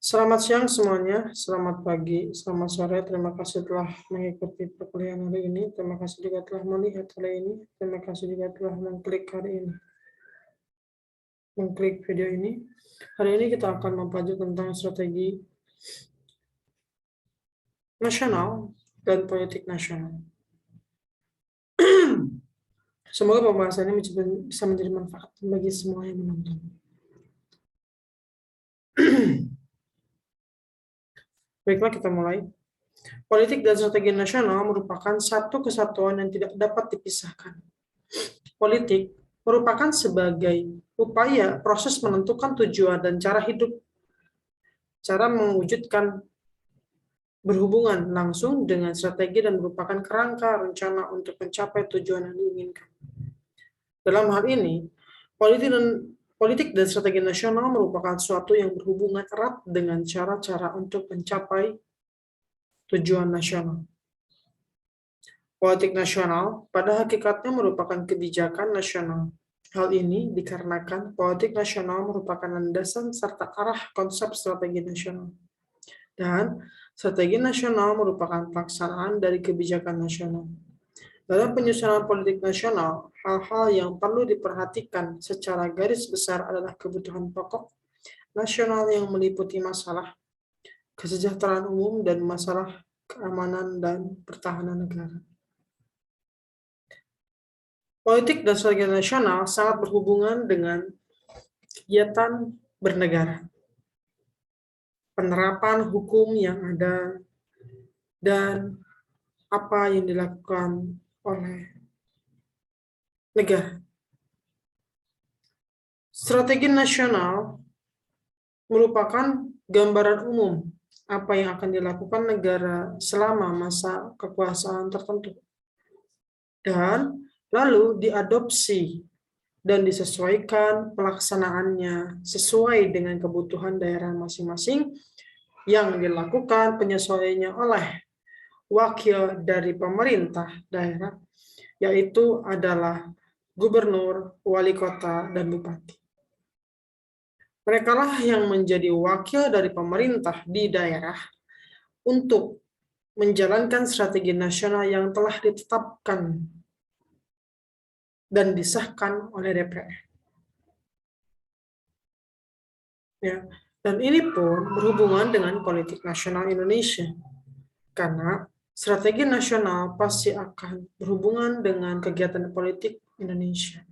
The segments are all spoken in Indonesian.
Selamat siang semuanya, selamat pagi, selamat sore. Terima kasih telah mengikuti perkuliahan hari ini. Terima kasih juga telah melihat hari ini. Terima kasih juga telah mengklik hari ini, mengklik video ini. Hari ini kita akan mempelajari tentang strategi nasional dan politik nasional. Semoga pembahasan ini bisa menjadi manfaat bagi semua yang menonton. Baiklah, kita mulai. Politik dan strategi nasional merupakan satu kesatuan yang tidak dapat dipisahkan. Politik merupakan sebagai upaya proses menentukan tujuan dan cara hidup, cara mewujudkan berhubungan langsung dengan strategi dan merupakan kerangka rencana untuk mencapai tujuan yang diinginkan. Dalam hal ini, politik dan strategi nasional merupakan suatu yang berhubungan erat dengan cara-cara untuk mencapai tujuan nasional. Politik nasional pada hakikatnya merupakan kebijakan nasional. Hal ini dikarenakan politik nasional merupakan landasan serta arah konsep strategi nasional. Dan strategi nasional merupakan pelaksanaan dari kebijakan nasional. Dalam penyusunan politik nasional, hal-hal yang perlu diperhatikan secara garis besar adalah kebutuhan pokok nasional yang meliputi masalah kesejahteraan umum dan masalah keamanan dan pertahanan negara. Politik dan strategi nasional sangat berhubungan dengan kegiatan bernegara, penerapan hukum yang ada, dan apa yang dilakukan oleh negara. Strategi nasional merupakan gambaran umum apa yang akan dilakukan negara selama masa kekuasaan tertentu, dan lalu diadopsi dan disesuaikan pelaksanaannya sesuai dengan kebutuhan daerah masing-masing yang dilakukan penyesuaiannya oleh wakil dari pemerintah daerah, yaitu adalah gubernur, wali kota, dan bupati. Mereka lah yang menjadi wakil dari pemerintah di daerah untuk menjalankan strategi nasional yang telah ditetapkan dan disahkan oleh DPR. Ya, dan ini pun berhubungan dengan politik nasional Indonesia, karena strategi nasional pasti akan berhubungan dengan kegiatan politik Indonesia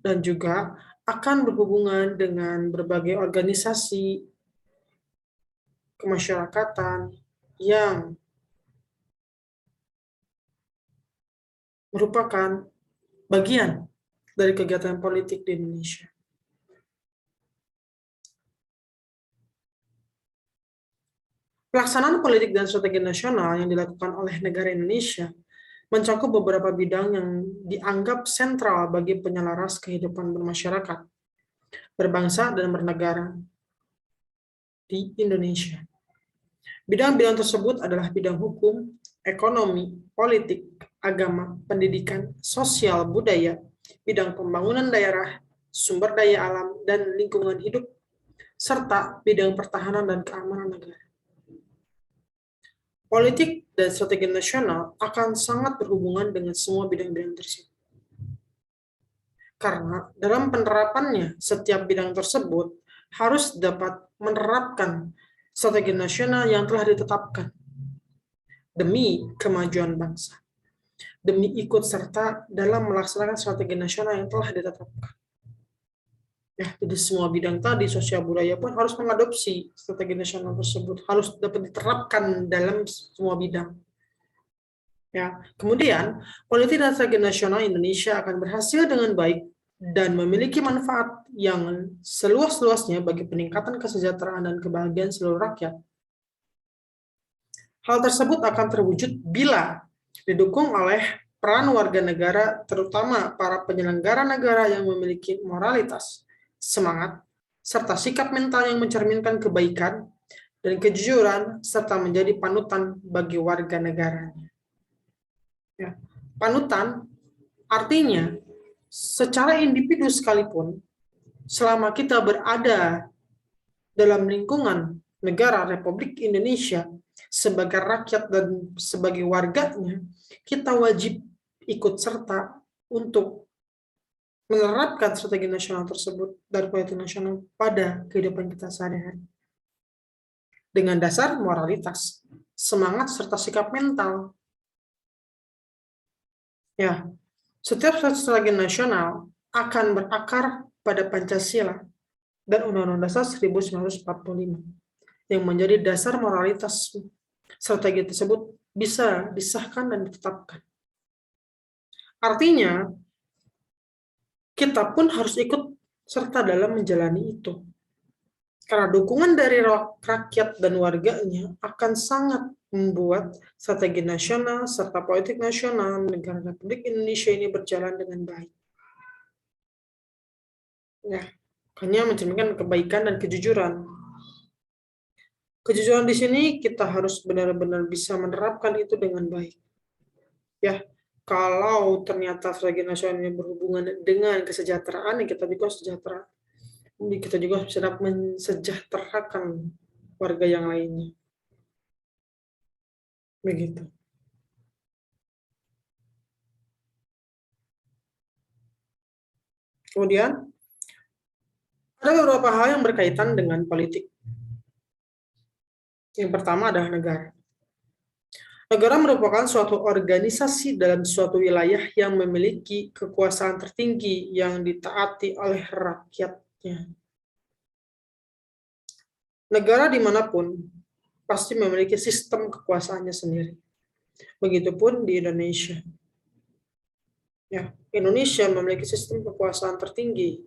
dan juga akan berhubungan dengan berbagai organisasi kemasyarakatan yang merupakan bagian dari kegiatan politik di Indonesia. Pelaksanaan politik dan strategi nasional yang dilakukan oleh negara Indonesia mencakup beberapa bidang yang dianggap sentral bagi penyelaras kehidupan bermasyarakat, berbangsa, dan bernegara di Indonesia. Bidang-bidang tersebut adalah bidang hukum, ekonomi, politik, agama, pendidikan, sosial, budaya, bidang pembangunan daerah, sumber daya alam, dan lingkungan hidup, serta bidang pertahanan dan keamanan negara. Politik dan strategi nasional akan sangat berhubungan dengan semua bidang-bidang tersebut. Karena dalam penerapannya, setiap bidang tersebut harus dapat menerapkan strategi nasional yang telah ditetapkan demi kemajuan bangsa, demi ikut serta dalam melaksanakan strategi nasional yang telah ditetapkan. Ya, jadi semua bidang tadi, sosial budaya pun harus mengadopsi strategi nasional tersebut, harus dapat diterapkan dalam semua bidang. Ya, kemudian politik dan strategi nasional Indonesia akan berhasil dengan baik dan memiliki manfaat yang seluas-luasnya bagi peningkatan kesejahteraan dan kebahagiaan seluruh rakyat. Hal tersebut akan terwujud bila didukung oleh peran warga negara, terutama para penyelenggara negara yang memiliki moralitas, semangat, serta sikap mental yang mencerminkan kebaikan dan kejujuran, serta menjadi panutan bagi warga negaranya. Ya. Panutan artinya secara individu sekalipun, selama kita berada dalam lingkungan negara Republik Indonesia sebagai rakyat dan sebagai warganya, kita wajib ikut serta untuk menerapkan strategi nasional tersebut dan politik nasional pada kehidupan kita sehari-hari. Dengan dasar moralitas, semangat, serta sikap mental. Ya, setiap strategi nasional akan berakar pada Pancasila dan Undang-Undang Dasar 1945 yang menjadi dasar moralitas. Strategi tersebut bisa disahkan dan ditetapkan. Artinya, kita pun harus ikut serta dalam menjalani itu. Karena dukungan dari rakyat dan warganya akan sangat membuat strategi nasional serta politik nasional negara Republik Indonesia ini berjalan dengan baik. Ya, hanya mencerminkan kebaikan dan kejujuran. Kejujuran di sini kita harus benar-benar bisa menerapkan itu dengan baik. Ya, kalau ternyata strategi nasional ini berhubungan dengan kesejahteraan, kita juga sejahtera. Kita juga bisa mensejahterakan warga yang lainnya. Begitu. Kemudian, ada beberapa hal yang berkaitan dengan politik. Yang pertama adalah negara. Negara merupakan suatu organisasi dalam suatu wilayah yang memiliki kekuasaan tertinggi yang ditaati oleh rakyatnya. Negara dimanapun pasti memiliki sistem kekuasaannya sendiri. Begitupun di Indonesia. Ya, Indonesia memiliki sistem kekuasaan tertinggi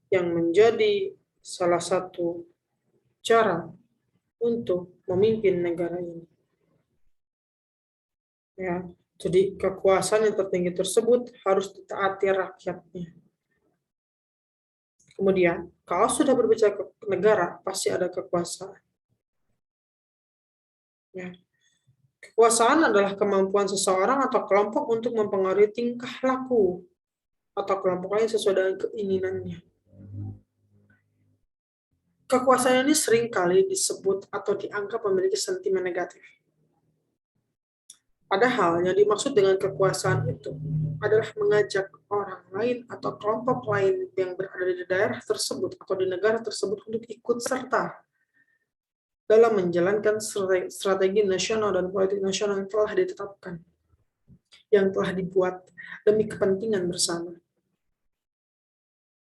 yang menjadi salah satu cara untuk memimpin negara ini. Ya, jadi kekuasaan yang tertinggi tersebut harus ditaati rakyatnya. Kemudian, kalau sudah berbicara ke negara, pasti ada kekuasaan. Ya. Kekuasaan adalah kemampuan seseorang atau kelompok untuk mempengaruhi tingkah laku atau kelompok lain sesuai dengan keinginannya. Kekuasaan ini seringkali disebut atau dianggap memiliki sentimen negatif. Padahal yang dimaksud dengan kekuasaan itu adalah mengajak orang lain atau kelompok lain yang berada di daerah tersebut atau di negara tersebut untuk ikut serta dalam menjalankan strategi nasional dan politik nasional yang telah ditetapkan, yang telah dibuat demi kepentingan bersama.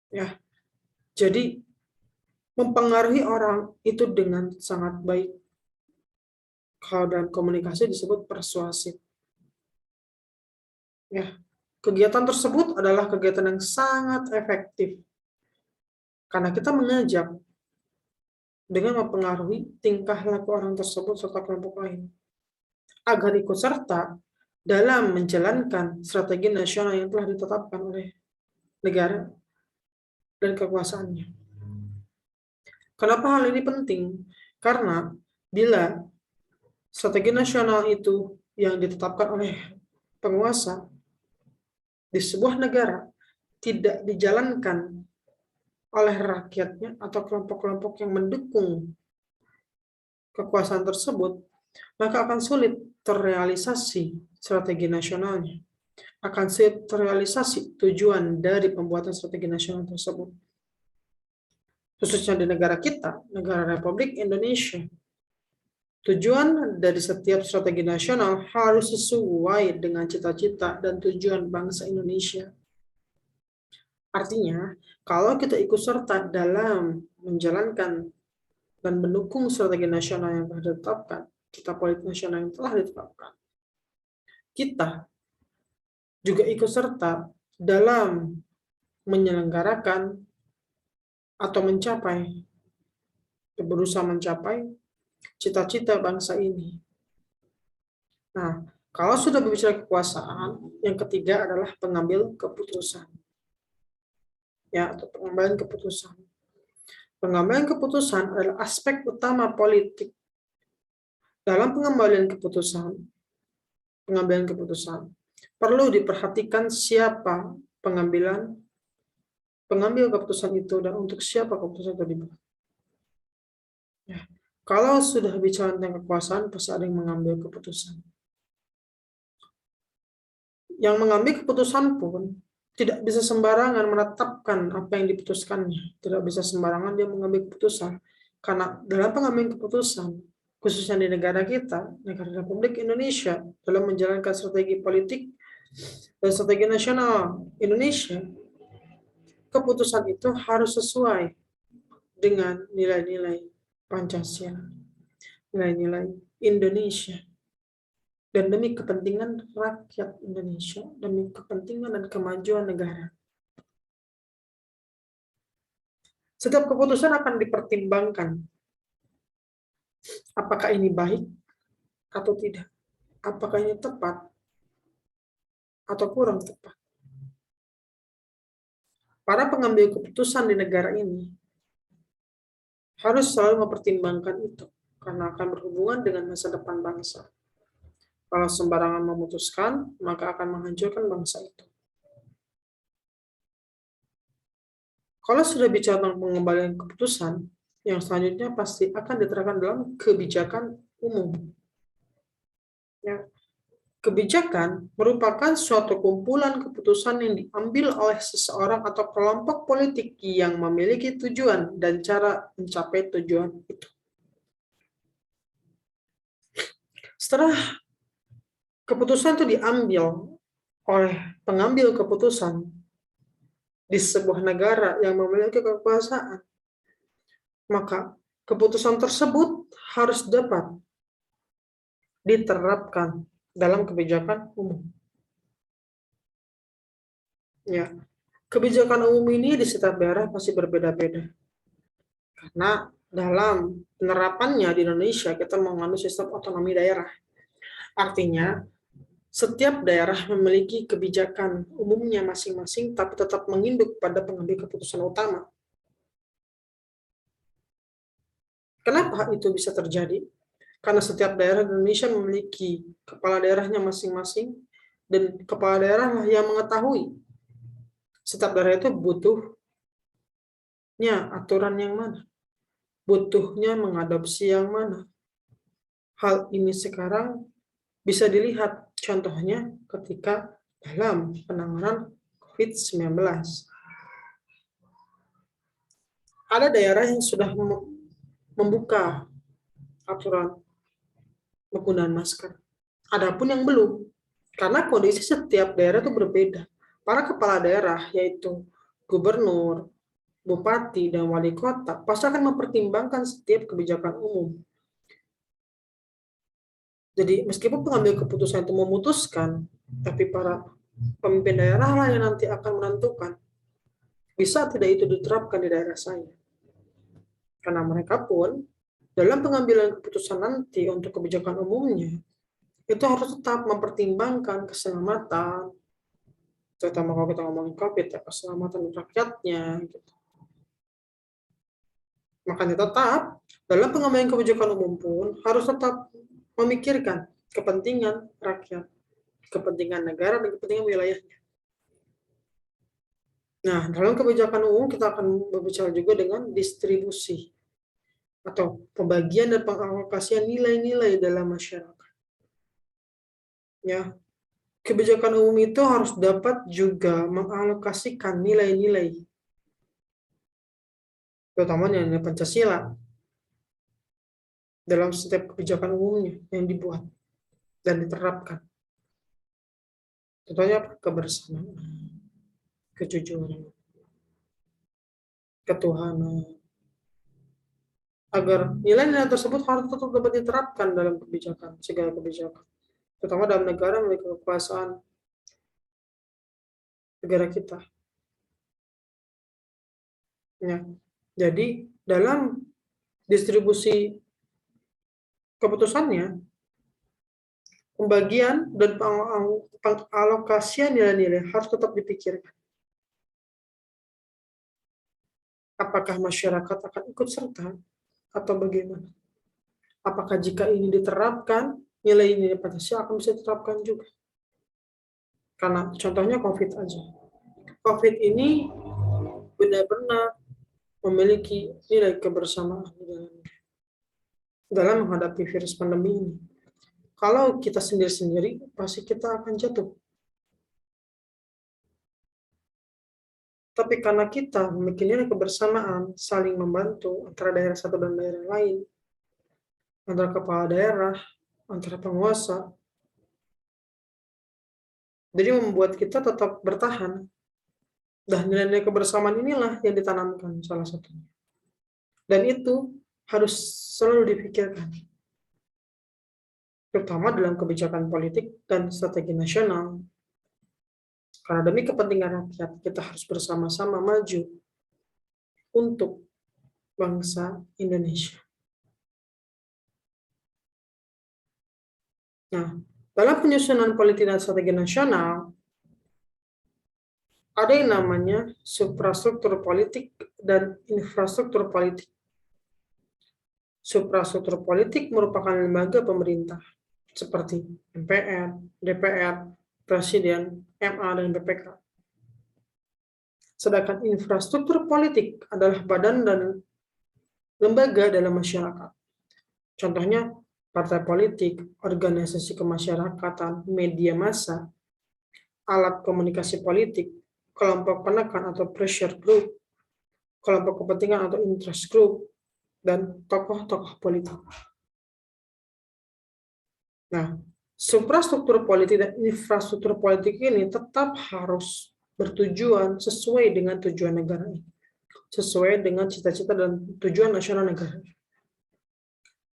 Ya, jadi mempengaruhi orang itu dengan sangat baik. Kalau dalam komunikasi disebut persuasif. Ya, kegiatan tersebut adalah kegiatan yang sangat efektif. Karena kita mengajak dengan mempengaruhi tingkah laku orang tersebut serta kelompok lain. Agar ikut serta dalam menjalankan strategi nasional yang telah ditetapkan oleh negara dan kekuasaannya. Kenapa hal ini penting? Karena bila strategi nasional itu yang ditetapkan oleh penguasa di sebuah negara tidak dijalankan oleh rakyatnya atau kelompok-kelompok yang mendukung kekuasaan tersebut, maka akan sulit terrealisasi strategi nasionalnya. Akan sulit terrealisasi tujuan dari pembuatan strategi nasional tersebut. Khususnya di negara kita, negara Republik Indonesia. Tujuan dari setiap strategi nasional harus sesuai dengan cita-cita dan tujuan bangsa Indonesia. Artinya, kalau kita ikut serta dalam menjalankan dan mendukung strategi nasional yang telah ditetapkan, kita politik nasional yang telah ditetapkan, kita juga ikut serta dalam menyelenggarakan atau mencapai, berusaha mencapai cita-cita bangsa ini. Nah, kalau sudah berbicara kekuasaan, yang ketiga adalah pengambil keputusan. Ya, atau pengambilan keputusan. Pengambilan keputusan adalah aspek utama politik. Dalam pengambilan keputusan, perlu diperhatikan siapa pengambil keputusan itu dan untuk siapa keputusan itu dibuat. Ya. Kalau sudah bicara tentang kekuasaan, pasti ada yang mengambil keputusan. Yang mengambil keputusan pun tidak bisa sembarangan menetapkan apa yang diputuskannya. Tidak bisa sembarangan dia mengambil keputusan. Karena dalam pengambilan keputusan, khususnya di negara kita, negara Republik Indonesia, dalam menjalankan strategi politik dan strategi nasional Indonesia, keputusan itu harus sesuai dengan nilai-nilai Pancasila, nilai-nilai Indonesia, dan demi kepentingan rakyat Indonesia, demi kepentingan dan kemajuan negara. Setiap keputusan akan dipertimbangkan. Apakah ini baik atau tidak? Apakah ini tepat atau kurang tepat? Para pengambil keputusan di negara ini harus selalu mempertimbangkan itu, karena akan berhubungan dengan masa depan bangsa. Kalau sembarangan memutuskan, maka akan menghancurkan bangsa itu. Kalau sudah bicara tentang pengembalian keputusan, yang selanjutnya pasti akan diterapkan dalam kebijakan umum. Ya. Kebijakan merupakan suatu kumpulan keputusan yang diambil oleh seseorang atau kelompok politik yang memiliki tujuan dan cara mencapai tujuan itu. Setelah keputusan itu diambil oleh pengambil keputusan di sebuah negara yang memiliki kekuasaan, maka keputusan tersebut harus dapat diterapkan dalam kebijakan umum. Ya, kebijakan umum ini di setiap daerah pasti berbeda-beda. Karena dalam penerapannya di Indonesia kita menganut sistem otonomi daerah. Artinya setiap daerah memiliki kebijakan umumnya masing-masing tapi tetap menginduk pada pengambil keputusan utama. Kenapa itu bisa terjadi? Karena setiap daerah di Indonesia memiliki kepala daerahnya masing-masing dan kepala daerah yang mengetahui setiap daerah itu butuhnya aturan yang mana, butuhnya mengadopsi yang mana. Hal ini sekarang bisa dilihat contohnya ketika dalam penanganan COVID-19. Ada daerah yang sudah membuka aturan penggunaan masker. Adapun yang belum, karena kondisi setiap daerah itu berbeda. Para kepala daerah, yaitu gubernur, bupati, dan wali kota, pasti akan mempertimbangkan setiap kebijakan umum. Jadi meskipun pengambil keputusan itu memutuskan, tapi para pemimpin daerah lah yang nanti akan menentukan bisa tidak itu diterapkan di daerah saya. Karena mereka pun dalam pengambilan keputusan nanti untuk kebijakan umumnya, itu harus tetap mempertimbangkan keselamatan, terutama kalau kita ngomongin COVID, ya, keselamatan rakyatnya. Gitu. Makanya tetap dalam pengambilan kebijakan umum pun harus tetap memikirkan kepentingan rakyat, kepentingan negara, dan kepentingan wilayahnya. Nah, dalam kebijakan umum kita akan berbicara juga dengan distribusi atau pembagian dan pengalokasian nilai-nilai dalam masyarakat. Ya, kebijakan umum itu harus dapat juga mengalokasikan nilai-nilai, terutama nilai Pancasila, dalam setiap kebijakan umumnya yang dibuat dan diterapkan. Contohnya kebersamaan, kejujuran, ketuhanan, agar nilai-nilai tersebut harus tetap dapat diterapkan dalam kebijakan, segala kebijakan, terutama dalam negara memiliki kekuasaan negara kita. Ya. Jadi dalam distribusi keputusannya, pembagian dan pengalokasian nilai-nilai harus tetap dipikirkan. Apakah masyarakat akan ikut serta atau bagaimana? Apakah jika ini diterapkan, nilai-nilai Pancasila akan bisa diterapkan juga? Karena contohnya COVID aja. COVID ini benar-benar memiliki nilai kebersamaan di dalamnya. dalam menghadapi virus pandemi ini. Kalau kita sendiri-sendiri, pasti kita akan jatuh. Tapi karena kita memiliki nilai kebersamaan, saling membantu antara daerah satu dan daerah lain, antara kepala daerah, antara penguasa, jadi membuat kita tetap bertahan. Dan nilai-nilai kebersamaan inilah yang ditanamkan salah satunya. Dan itu harus selalu dipikirkan, terutama dalam kebijakan politik dan strategi nasional. Karena demi kepentingan rakyat, kita harus bersama-sama maju untuk bangsa Indonesia. Nah, dalam penyusunan politik dan strategi nasional, ada yang namanya suprastruktur politik dan infrastruktur politik. Suprastruktur politik merupakan lembaga pemerintah seperti MPR, DPR, Presiden, MA, dan BPK. Sedangkan infrastruktur politik adalah badan dan lembaga dalam masyarakat. Contohnya, partai politik, organisasi kemasyarakatan, media massa, alat komunikasi politik, kelompok penekan atau pressure group, kelompok kepentingan atau interest group, dan tokoh-tokoh politik. Nah, suprastruktur politik dan infrastruktur politik ini tetap harus bertujuan sesuai dengan tujuan negara ini, sesuai dengan cita-cita dan tujuan nasional negara.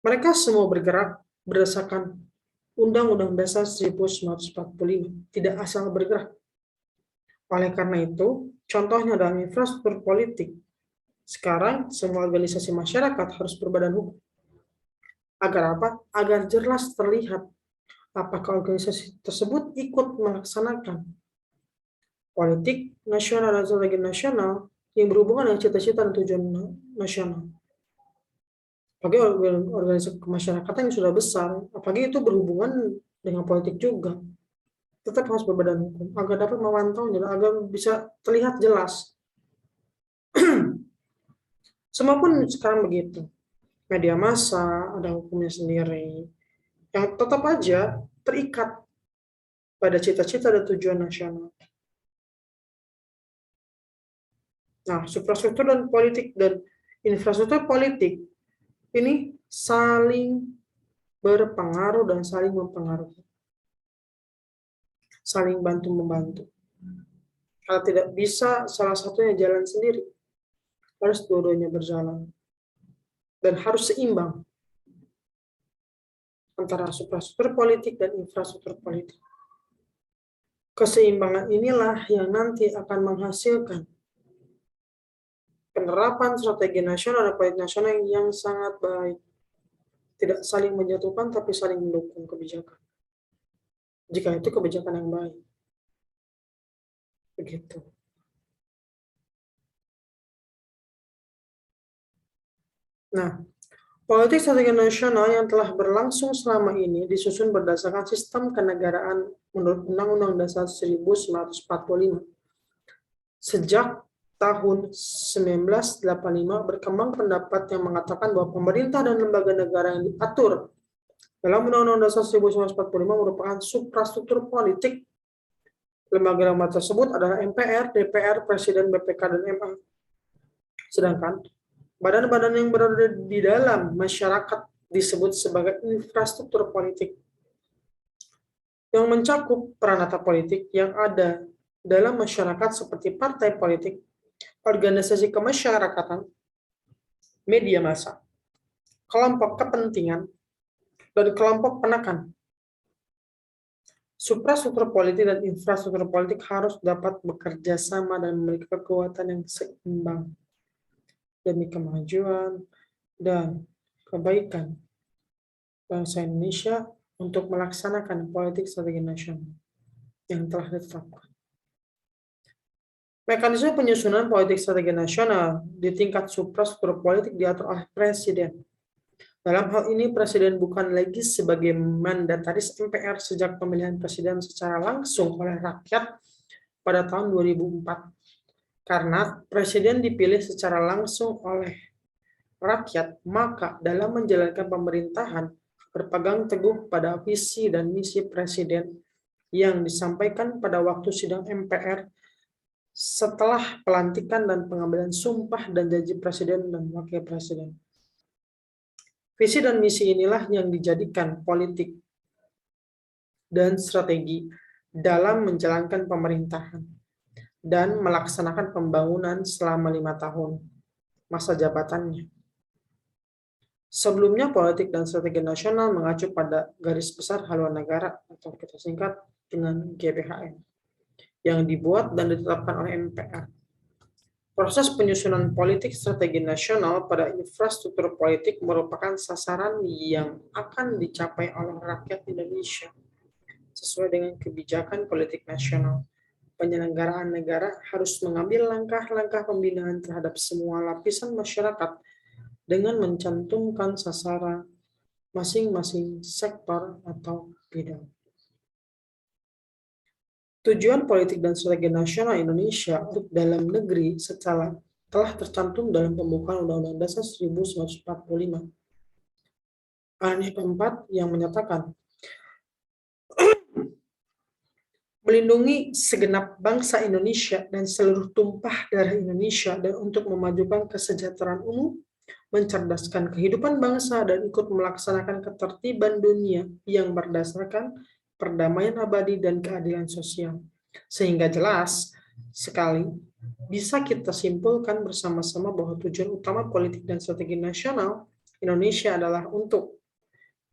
Mereka semua bergerak berdasarkan Undang-Undang Dasar 1945, tidak asal bergerak. Oleh karena itu, contohnya dalam infrastruktur politik, sekarang semua organisasi masyarakat harus berbadan hukum. Agar apa? Agar jelas terlihat apakah organisasi tersebut ikut melaksanakan politik nasional dan strategi nasional yang berhubungan dengan cita-cita dan tujuan nasional. Apalagi organisasi kemasyarakatan yang sudah besar, apalagi itu berhubungan dengan politik juga, tetap harus berbadan hukum agar dapat memantau, agar bisa terlihat jelas. Semua pun sekarang begitu. Media massa ada hukumnya sendiri, yang tetap aja terikat pada cita-cita dan tujuan nasional. Nah, suprastruktur dan politik dan infrastruktur politik ini saling berpengaruh dan saling mempengaruhi. Saling bantu-membantu. Kalau tidak bisa salah satunya jalan sendiri, harus dua-duanya berjalan. Dan harus seimbang antara suprastruktur politik dan infrastruktur politik. Keseimbangan inilah yang nanti akan menghasilkan penerapan strategi nasional dan politik nasional yang sangat baik. Tidak saling menjatuhkan, tapi saling mendukung kebijakan. Jika itu kebijakan yang baik. Begitu. Nah, politik strategi nasional yang telah berlangsung selama ini disusun berdasarkan sistem kenegaraan menurut Undang-Undang Dasar 1945. Sejak tahun 1985 berkembang pendapat yang mengatakan bahwa pemerintah dan lembaga negara yang diatur dalam Undang-Undang Dasar 1945 merupakan suprastruktur politik. Lembaga-lembaga tersebut adalah MPR, DPR, Presiden, BPK, dan MA. Sedangkan badan-badan yang berada di dalam masyarakat disebut sebagai infrastruktur politik, yang mencakup peranata politik yang ada dalam masyarakat seperti partai politik, organisasi kemasyarakatan, media massa, kelompok kepentingan, dan kelompok penekan. Suprastruktur politik dan infrastruktur politik harus dapat bekerja sama dan memiliki kekuatan yang seimbang demi kemajuan dan kebaikan bangsa Indonesia untuk melaksanakan politik strategi nasional yang telah ditetapkan. Mekanisme penyusunan politik strategi nasional di tingkat suprastruktur politik diatur oleh Presiden. Dalam hal ini, Presiden bukan lagi sebagai mandataris MPR sejak pemilihan Presiden secara langsung oleh rakyat pada tahun 2004. Karena Presiden dipilih secara langsung oleh rakyat, maka dalam menjalankan pemerintahan berpegang teguh pada visi dan misi Presiden yang disampaikan pada waktu sidang MPR setelah pelantikan dan pengambilan sumpah dan janji Presiden dan Wakil Presiden. Visi dan misi inilah yang dijadikan politik dan strategi dalam menjalankan pemerintahan dan melaksanakan pembangunan selama 5 tahun masa jabatannya. Sebelumnya, politik dan strategi nasional mengacu pada garis besar haluan negara atau kita singkat dengan GBHN yang dibuat dan ditetapkan oleh MPR. Proses penyusunan politik strategi nasional pada infrastruktur politik merupakan sasaran yang akan dicapai oleh rakyat Indonesia sesuai dengan kebijakan politik nasional. Penyelenggaraan negara harus mengambil langkah-langkah pembinaan terhadap semua lapisan masyarakat dengan mencantumkan sasaran masing-masing sektor atau bidang. Tujuan politik dan strategi nasional Indonesia untuk dalam negeri secara telah tercantum dalam pembukaan Undang-Undang Dasar 1945. Aneh keempat yang menyatakan melindungi segenap bangsa Indonesia dan seluruh tumpah darah Indonesia dan untuk memajukan kesejahteraan umum, mencerdaskan kehidupan bangsa dan ikut melaksanakan ketertiban dunia yang berdasarkan perdamaian abadi dan keadilan sosial. Sehingga jelas sekali bisa kita simpulkan bersama-sama bahwa tujuan utama politik dan strategi nasional Indonesia adalah untuk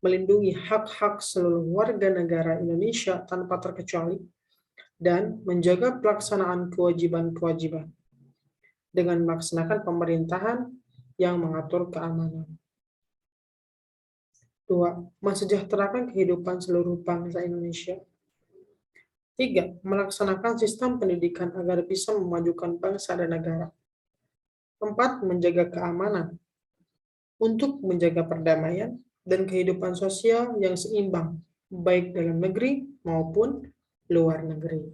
melindungi hak-hak seluruh warga negara Indonesia tanpa terkecuali dan menjaga pelaksanaan kewajiban-kewajiban dengan melaksanakan pemerintahan yang mengatur keamanan. 2. Mensejahterakan kehidupan seluruh bangsa Indonesia. 3. Melaksanakan sistem pendidikan agar bisa memajukan bangsa dan negara. 4. Menjaga keamanan untuk menjaga perdamaian dan kehidupan sosial yang seimbang, baik dalam negeri maupun luar negeri.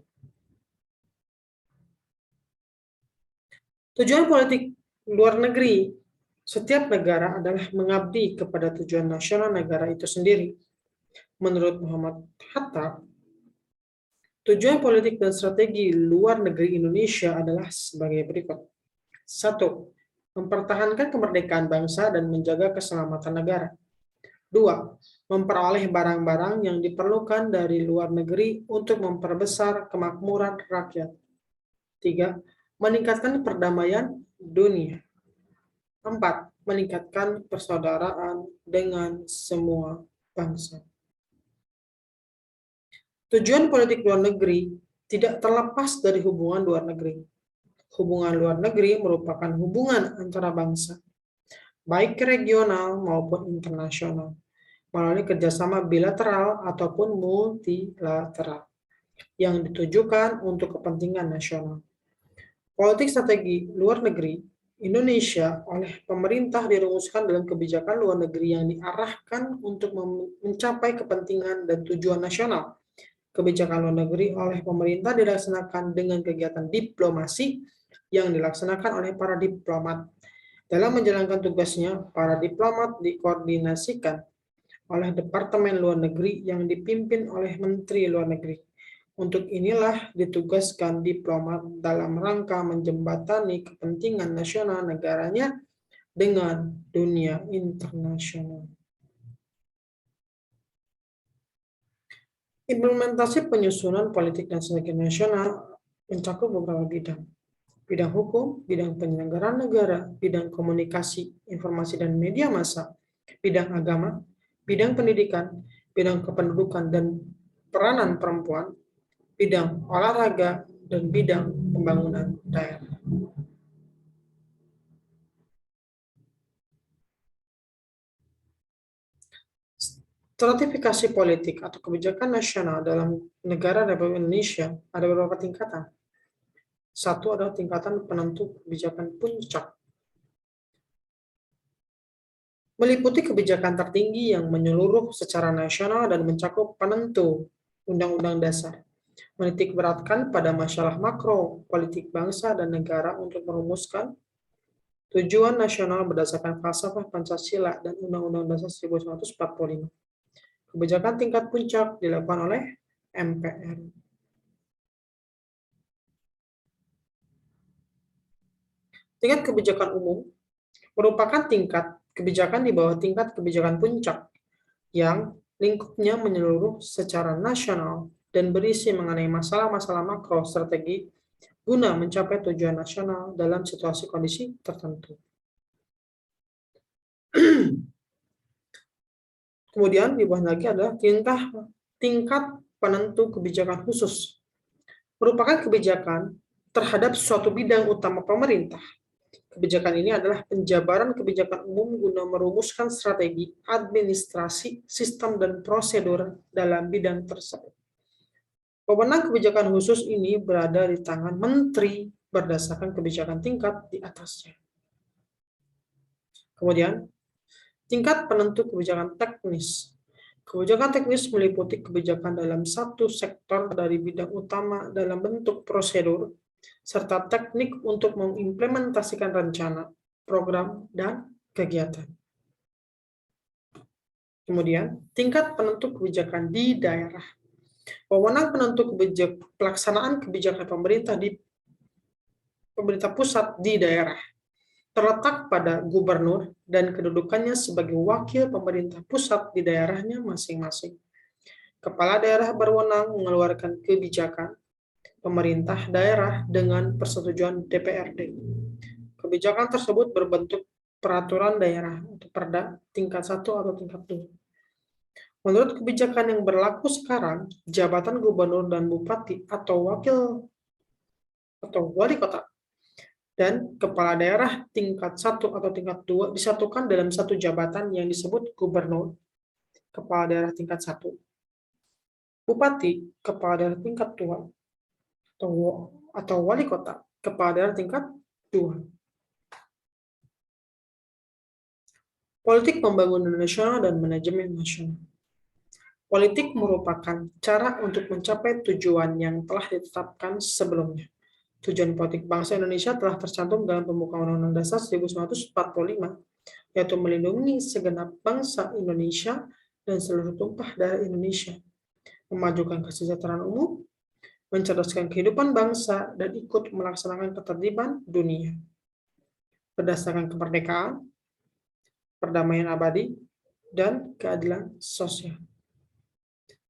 Tujuan politik luar negeri setiap negara adalah mengabdi kepada tujuan nasional negara itu sendiri. Menurut Muhammad Hatta, tujuan politik dan strategi luar negeri Indonesia adalah sebagai berikut. 1. Mempertahankan kemerdekaan bangsa dan menjaga keselamatan negara. 2. Memperoleh barang-barang yang diperlukan dari luar negeri untuk memperbesar kemakmuran rakyat. 3. Meningkatkan perdamaian dunia. 4. Meningkatkan persaudaraan dengan semua bangsa. Tujuan politik luar negeri tidak terlepas dari hubungan luar negeri. Hubungan luar negeri merupakan hubungan antara bangsa, baik regional maupun internasional, melalui kerjasama bilateral ataupun multilateral, yang ditujukan untuk kepentingan nasional. Politik strategi luar negeri Indonesia oleh pemerintah dirumuskan dalam kebijakan luar negeri yang diarahkan untuk mencapai kepentingan dan tujuan nasional. Kebijakan luar negeri oleh pemerintah dilaksanakan dengan kegiatan diplomasi yang dilaksanakan oleh para diplomat. Dalam menjalankan tugasnya, para diplomat dikoordinasikan oleh Departemen Luar Negeri yang dipimpin oleh Menteri Luar Negeri. Untuk inilah ditugaskan diplomat dalam rangka menjembatani kepentingan nasional negaranya dengan dunia internasional. Implementasi penyusunan politik dan strategi nasional mencakup beberapa bidang. Bidang hukum, bidang penyelenggaraan negara, bidang komunikasi, informasi dan media massa, bidang agama, bidang pendidikan, bidang kependudukan dan peranan perempuan, bidang olahraga, dan bidang pembangunan daerah. Stratifikasi politik atau kebijakan nasional dalam negara Republik Indonesia ada beberapa tingkatan. 1 adalah tingkatan penentu kebijakan puncak. Meliputi kebijakan tertinggi yang menyeluruh secara nasional dan mencakup penentu Undang-Undang Dasar. Menitik beratkan pada masalah makro politik bangsa dan negara untuk merumuskan Tujuan nasional berdasarkan falsafah Pancasila dan Undang-Undang Dasar 1945. Kebijakan tingkat puncak dilakukan oleh MPR. Tingkat kebijakan umum merupakan tingkat kebijakan di bawah tingkat kebijakan puncak yang lingkupnya menyeluruh secara nasional dan berisi mengenai masalah-masalah makro strategi guna mencapai tujuan nasional dalam situasi kondisi tertentu. Kemudian di bawah lagi adalah tingkat penentu kebijakan khusus. Merupakan kebijakan terhadap suatu bidang utama pemerintah. Kebijakan ini adalah penjabaran kebijakan umum guna merumuskan strategi, administrasi, sistem, dan prosedur dalam bidang tersebut. Wewenang kebijakan khusus ini berada di tangan menteri berdasarkan kebijakan tingkat di atasnya. Kemudian, tingkat penentu kebijakan teknis. Kebijakan teknis meliputi kebijakan dalam satu sektor dari bidang utama dalam bentuk prosedur, serta teknik untuk mengimplementasikan rencana, program, dan kegiatan. Kemudian, tingkat penentu kebijakan di daerah. Wewenang penentu pelaksanaan kebijakan pemerintah pusat di daerah terletak pada gubernur dan kedudukannya sebagai wakil pemerintah pusat di daerahnya masing-masing. Kepala daerah berwenang mengeluarkan kebijakan pemerintah daerah dengan persetujuan DPRD. Kebijakan tersebut berbentuk peraturan daerah atau perda tingkat 1 atau tingkat 2. Menurut kebijakan yang berlaku sekarang, jabatan gubernur dan bupati atau wali kota dan kepala daerah tingkat 1 atau tingkat 2 disatukan dalam satu jabatan yang disebut gubernur, kepala daerah tingkat 1, bupati, kepala daerah tingkat 2, atau wali kota, kepala daerah tingkat 2. Politik pembangunan nasional dan manajemen nasional. Politik merupakan cara untuk mencapai tujuan yang telah ditetapkan sebelumnya. Tujuan politik bangsa Indonesia telah tercantum dalam pembukaan Undang-Undang Dasar 1945, yaitu melindungi segenap bangsa Indonesia dan seluruh tumpah darah Indonesia, memajukan kesejahteraan umum, mencerdaskan kehidupan bangsa, dan ikut melaksanakan ketertiban dunia. Berdasarkan kemerdekaan, perdamaian abadi, dan keadilan sosial.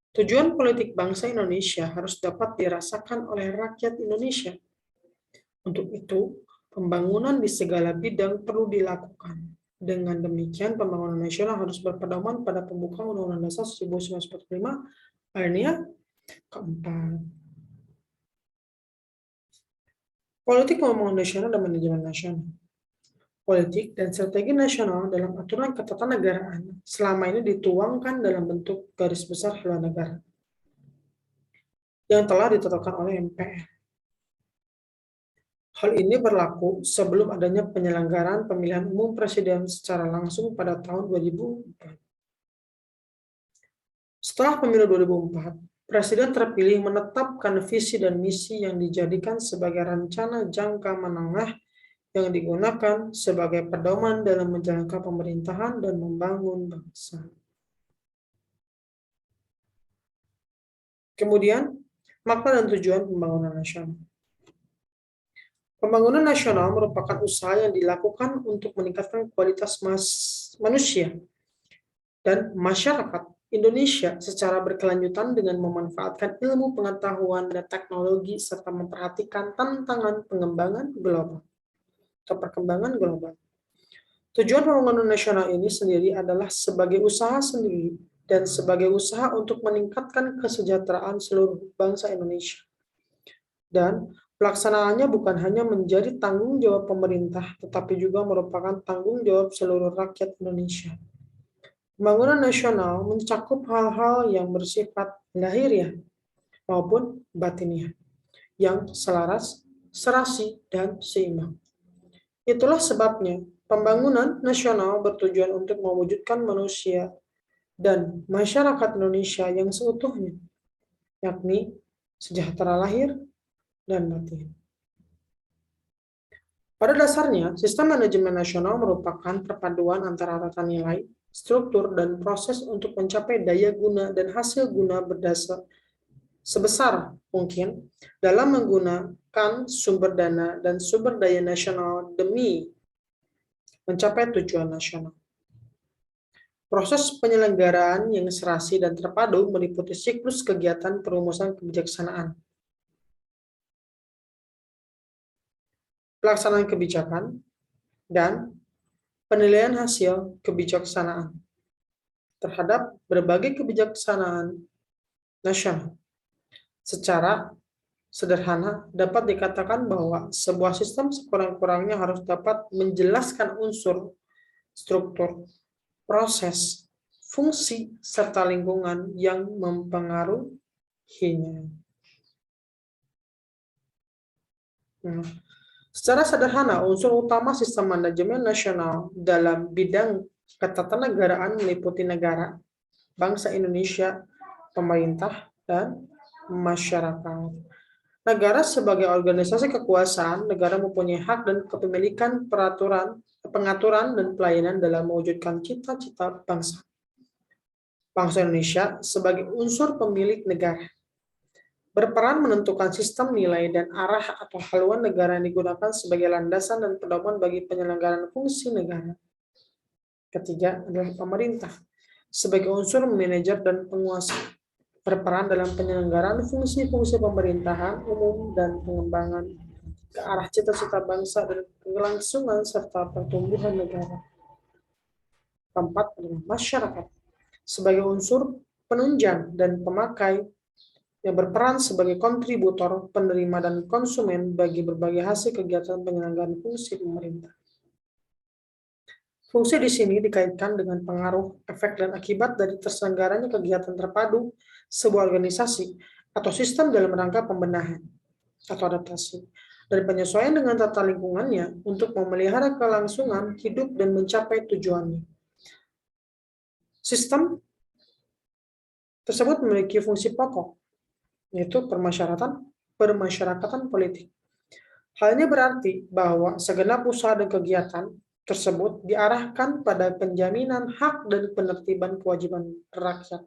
Tujuan politik bangsa Indonesia harus dapat dirasakan oleh rakyat Indonesia. Untuk itu, pembangunan di segala bidang perlu dilakukan. Dengan demikian, pembangunan nasional harus berpedoman pada pembukaan Undang-Undang Dasar 1945, alinea keempat. Politik pembangunan nasional dan manajemen nasional. Politik dan strategi nasional dalam aturan ketatanegaraan selama ini dituangkan dalam bentuk garis besar haluan negara yang telah ditetapkan oleh MPR. Hal ini berlaku sebelum adanya penyelenggaraan pemilihan umum presiden secara langsung pada tahun 2004. Setelah pemilu 2004, presiden terpilih menetapkan visi dan misi yang dijadikan sebagai rencana jangka menengah yang digunakan sebagai pedoman dalam menjalankan pemerintahan dan membangun bangsa. Kemudian, makna dan tujuan pembangunan nasional. Pembangunan nasional merupakan usaha yang dilakukan untuk meningkatkan kualitas manusia dan masyarakat Indonesia secara berkelanjutan dengan memanfaatkan ilmu pengetahuan dan teknologi serta memperhatikan tantangan pengembangan global atau perkembangan global. Tujuan pembangunan nasional ini sendiri adalah sebagai usaha sendiri dan sebagai usaha untuk meningkatkan kesejahteraan seluruh bangsa Indonesia. Dan pelaksanaannya bukan hanya menjadi tanggung jawab pemerintah, tetapi juga merupakan tanggung jawab seluruh rakyat Indonesia. Pembangunan nasional mencakup hal-hal yang bersifat lahiriah maupun batiniah, yang selaras, serasi, dan seimbang. Itulah sebabnya pembangunan nasional bertujuan untuk mewujudkan manusia dan masyarakat Indonesia yang seutuhnya, yakni sejahtera lahir dan batin. Pada dasarnya, sistem manajemen nasional merupakan perpaduan antara tata nilai, struktur, dan proses untuk mencapai daya guna dan hasil guna berdasar sebesar mungkin dalam menggunakan sumber dana dan sumber daya nasional demi mencapai tujuan nasional. Proses penyelenggaraan yang serasi dan terpadu meliputi siklus kegiatan perumusan kebijaksanaan, pelaksanaan kebijakan, dan penilaian hasil kebijaksanaan terhadap berbagai kebijaksanaan nasional. Secara sederhana, dapat dikatakan bahwa sebuah sistem sekurang-kurangnya harus dapat menjelaskan unsur, struktur, proses, fungsi, serta lingkungan yang mempengaruhinya. Secara sederhana, unsur utama sistem manajemen nasional dalam bidang ketatanegaraan meliputi negara, bangsa Indonesia, pemerintah, dan masyarakat. Negara sebagai organisasi kekuasaan, negara mempunyai hak dan kepemilikan pengaturan dan pelayanan dalam mewujudkan cita-cita bangsa. Bangsa Indonesia sebagai unsur pemilik negara berperan menentukan sistem nilai dan arah atau haluan negara yang digunakan sebagai landasan dan pedoman bagi penyelenggaraan fungsi negara. Ketiga adalah pemerintah sebagai unsur manajer dan penguasa, berperan dalam penyelenggaraan fungsi-fungsi pemerintahan umum dan pengembangan ke arah cita-cita bangsa dan kelangsungan serta pertumbuhan negara. Keempat adalah masyarakat sebagai unsur penunjang dan pemakai yang berperan sebagai kontributor, penerima, dan konsumen bagi berbagai hasil kegiatan penyelenggaraan fungsi pemerintah. Fungsi di sini dikaitkan dengan pengaruh, efek, dan akibat dari terselenggaranya kegiatan terpadu sebuah organisasi atau sistem dalam rangka pembenahan atau adaptasi dan penyesuaian dengan tata lingkungannya untuk memelihara kelangsungan hidup dan mencapai tujuannya. Sistem tersebut memiliki fungsi pokok, yaitu permasyarakatan politik. Hal ini berarti bahwa segenap usaha dan kegiatan tersebut diarahkan pada penjaminan hak dan penertiban kewajiban rakyat.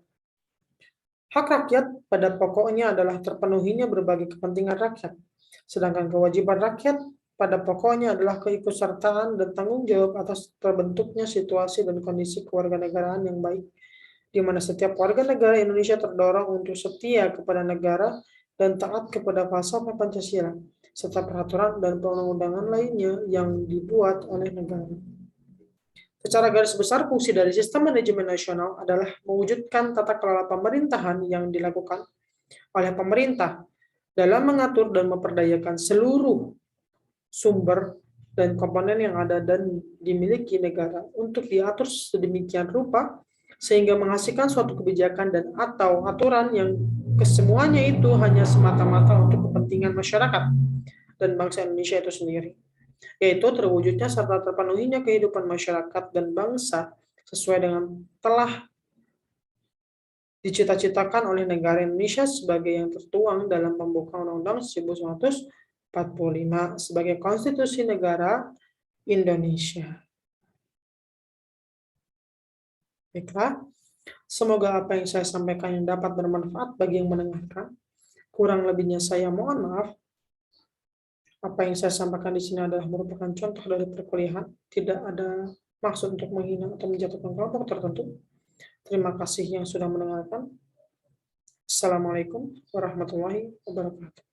Hak rakyat pada pokoknya adalah terpenuhinya berbagai kepentingan rakyat, sedangkan kewajiban rakyat pada pokoknya adalah keikutsertaan dan tanggung jawab atas terbentuknya situasi dan kondisi kewarganegaraan yang baik, di mana setiap warga negara Indonesia terdorong untuk setia kepada negara dan taat kepada falsafah Pancasila, serta peraturan dan perundang-undangan lainnya yang dibuat oleh negara. Secara garis besar, fungsi dari sistem manajemen nasional adalah mewujudkan tata kelola pemerintahan yang dilakukan oleh pemerintah dalam mengatur dan memperdayakan seluruh sumber dan komponen yang ada dan dimiliki negara untuk diatur sedemikian rupa sehingga menghasilkan suatu kebijakan dan atau aturan yang kesemuanya itu hanya semata-mata untuk kepentingan masyarakat dan bangsa Indonesia itu sendiri, yaitu terwujudnya serta terpenuhinya kehidupan masyarakat dan bangsa sesuai dengan telah dicita-citakan oleh negara Indonesia sebagai yang tertuang dalam pembukaan Undang-Undang 1945 sebagai konstitusi negara Indonesia. Baiklah, semoga apa yang saya sampaikan yang dapat bermanfaat bagi yang mendengarkan. Kurang lebihnya saya mohon maaf. Apa yang saya sampaikan di sini adalah merupakan contoh dari perkuliahan, tidak ada maksud untuk menghina atau menjatuhkan kelompok tertentu. Terima kasih yang sudah mendengarkan. Assalamualaikum warahmatullahi wabarakatuh.